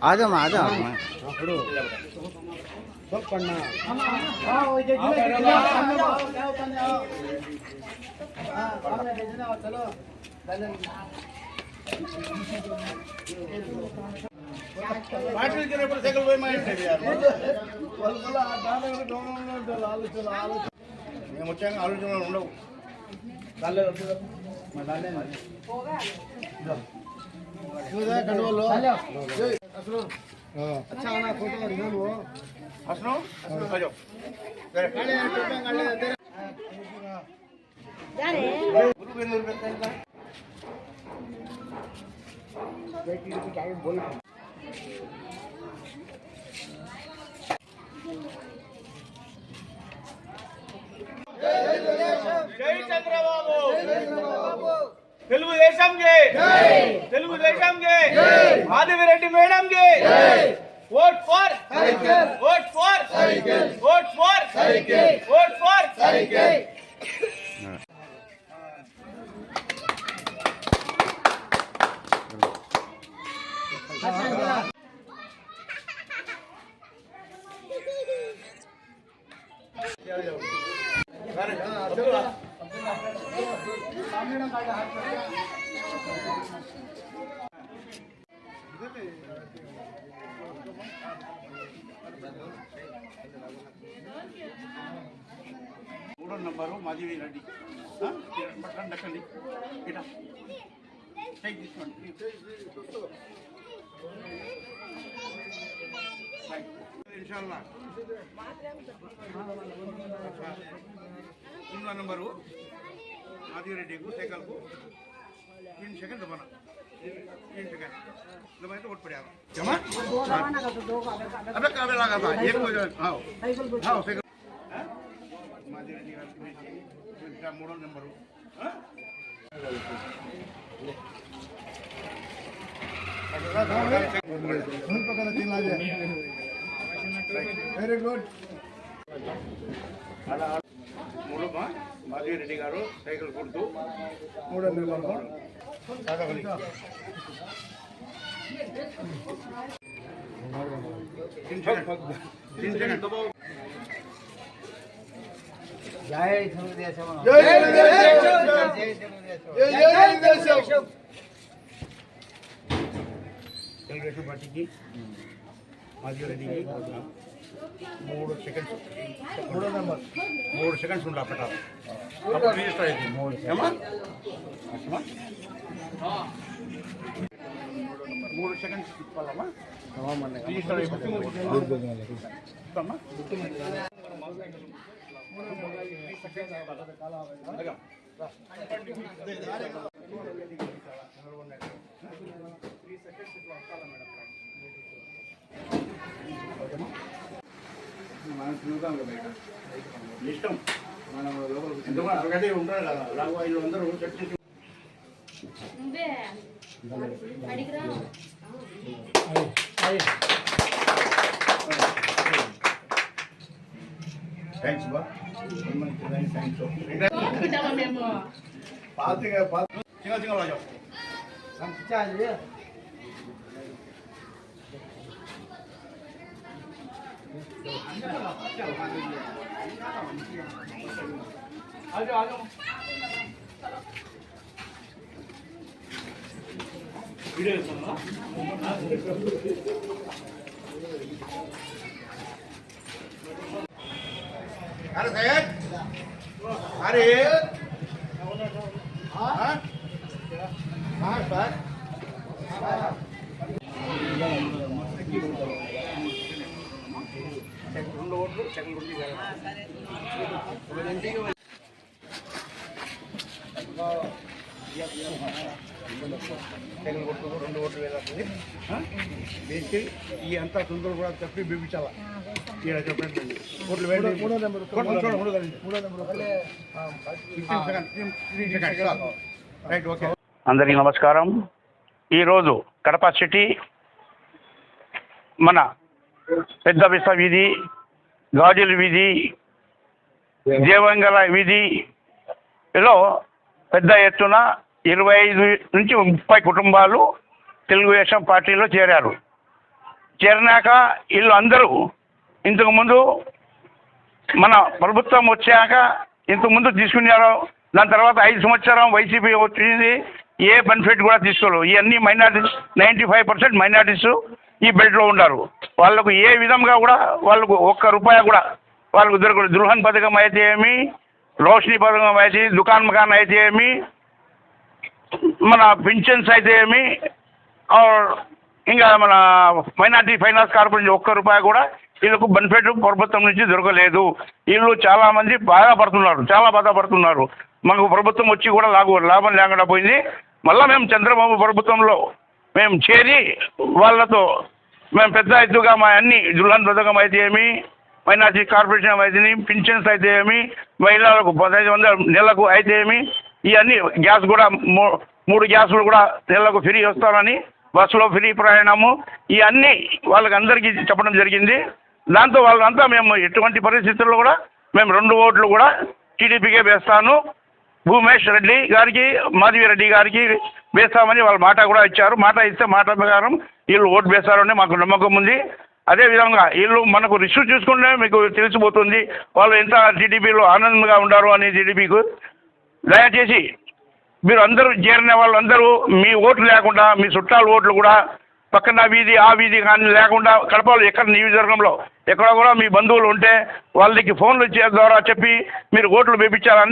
आजा आजा మేము వచ్చాక ఆలోచనలు ఉండవు. జై చంద్రబాబు, తెలుగుదేశం జై, తెలుగుదేశం జై, మాధవిరెడ్డి మేడం జై. Vote for cycle, vote for cycle, vote for cycle, vote for cycle. మూడో నంబరు మాధవి రెడ్డి పట్టండి దక్కండి ఇటా టేక్ దిస్ వన్ ఇన్షాల్లా. तीसरा नंबर हो माधवी रेड्डी को साइकिल को 3 सेकंड दबाना 3 सेकंड दबाए तो वोट पड़ेगा जमा अबे काबे लगा था एक हो जाए हां हां साइकिल माधवी रेड्डी का मोड़ो नंबर हो हां वेरी गुड మూడమ్మా మాధవి రెడ్డి గారు సైకిల్ కొడుతూ మూడో నెంబర్ जय తెలుగుదేశం జై తెలుగుదేశం జై తెలుగుదేశం తెలుగుదేశం పార్టీకి మాధవి రెడ్డికి 3 సెకండ్స్ మూడో నెంబర్ 3 సెకండ్స్ ఉండాలి పెట్టాలి అప్పుడు రిజిస్టర్ అయింది ఏమా 3 సెకండ్స్ ఇవ్వాలమ్మా రిజిస్టర్ అయిపోతుంది ఇష్టం మనం ఎందుకంటే ఉంటారు కదా లాగు 500 చెట్టు థ్యాంక్స్ బా థ్యాంక్స్ పాతిగా చిన్న చిన్న రాజా वीडियो अरे सैयद अरे हाँ सर సెకండ్ కొట్టు 2 ఓట్లు వేయాలి బేసిక్ ఈ అంతా సుందర కూడా చెప్పి బిపించాలా ఇక్కడ చెప్పండి ఓట్లు వేయండి మూడో నెంబర్ రైట్ ఓకే. అందరికీ నమస్కారం. ఈరోజు కడప సిటీ మన పెద్ద విస వీధి, గాజుల వీధి దేవంగల వీధిలో పెద్ద ఎత్తున 25 నుంచి 30 కుటుంబాలు తెలుగుదేశం పార్టీలో చేరారు. చేరినాక వీళ్ళు అందరూ ఇంతకుముందు మన ప్రభుత్వం వచ్చాక ఇంతకుముందు తీసుకున్నారు. దాని తర్వాత 5 సంవత్సరం వైసీపీ వచ్చింది, ఏ బెనిఫిట్ కూడా తీసుకోలేదు. ఇవన్నీ మైనార్టీస్, 95% మైనార్టీస్ ఈ బెల్ట్లో ఉన్నారు. వాళ్ళకు ఏ విధంగా కూడా వాళ్ళకు ₹1 కూడా వాళ్ళకు దొరకదు. దుల్హన్ పథకం అయితే ఏమి, రోషిని పథకం అయితే, దుకాన్ మకాన్ అయితే ఏమి, మన పింఛన్స్ అయితే ఏమి, ఇంకా మన మైనార్టీ ఫైనాన్స్ కార్పొరేషన్ ₹1 కూడా వీళ్ళకు బెనిఫిట్ ప్రభుత్వం నుంచి దొరకలేదు. వీళ్ళు చాలామంది బాధపడుతున్నారు. మాకు ప్రభుత్వం వచ్చి కూడా లాభం లేకుండా పోయింది. మళ్ళీ మేము చంద్రబాబు ప్రభుత్వంలో మేము చేరి వాళ్ళతో మేము పెద్ద ఎత్తుగా మా అన్ని దుల్హన్ పథకం అయితే ఏమి, మైనార్టీ కార్పొరేషన్ అయితే ఏమి, పింఛన్స్ అయితే ఏమి, మహిళలకు 1500 నెలకు అయితే ఏమి, ఇవన్నీ గ్యాస్ కూడా 3 గ్యాసులు కూడా నెలకు ఫ్రీ వస్తారని, బస్సులో ఫ్రీ ప్రయాణము, ఇవన్నీ వాళ్ళకి అందరికీ చెప్పడం జరిగింది. దాంతో వాళ్ళంతా మేము ఎటువంటి పరిస్థితుల్లో కూడా మేము 2 ఓట్లు కూడా టీడీపీకే వేస్తాను, భూమేష్ రెడ్డి గారికి, మాధవిరెడ్డి గారికి వేస్తామని వాళ్ళ మాట కూడా ఇచ్చారు. మాట ఇస్తే మాట ప్రకారం వీళ్ళు ఓటు వేస్తారని మాకు నమ్మకం ఉంది. అదేవిధంగా వీళ్ళు మనకు రిసీవ్ చూసుకుంటే మీకు తెలిసిపోతుంది వాళ్ళు ఎంత టీడీపీలో ఆనందంగా ఉండారు అని. టీడీపీకు దయచేసి మీరు అందరూ చేరిన వాళ్ళందరూ మీ ఓట్లు లేకుండా, మీ చుట్టాల ఓట్లు కూడా పక్కన వీధి ఆ వీధి కానీ లేకుండా కడపలో ఎక్కడ నియోజకవర్గంలో ఎక్కడ కూడా మీ బంధువులు ఉంటే వాళ్ళకి ఫోన్లు ద్వారా చెప్పి మీరు ఓట్లు వేయించాలని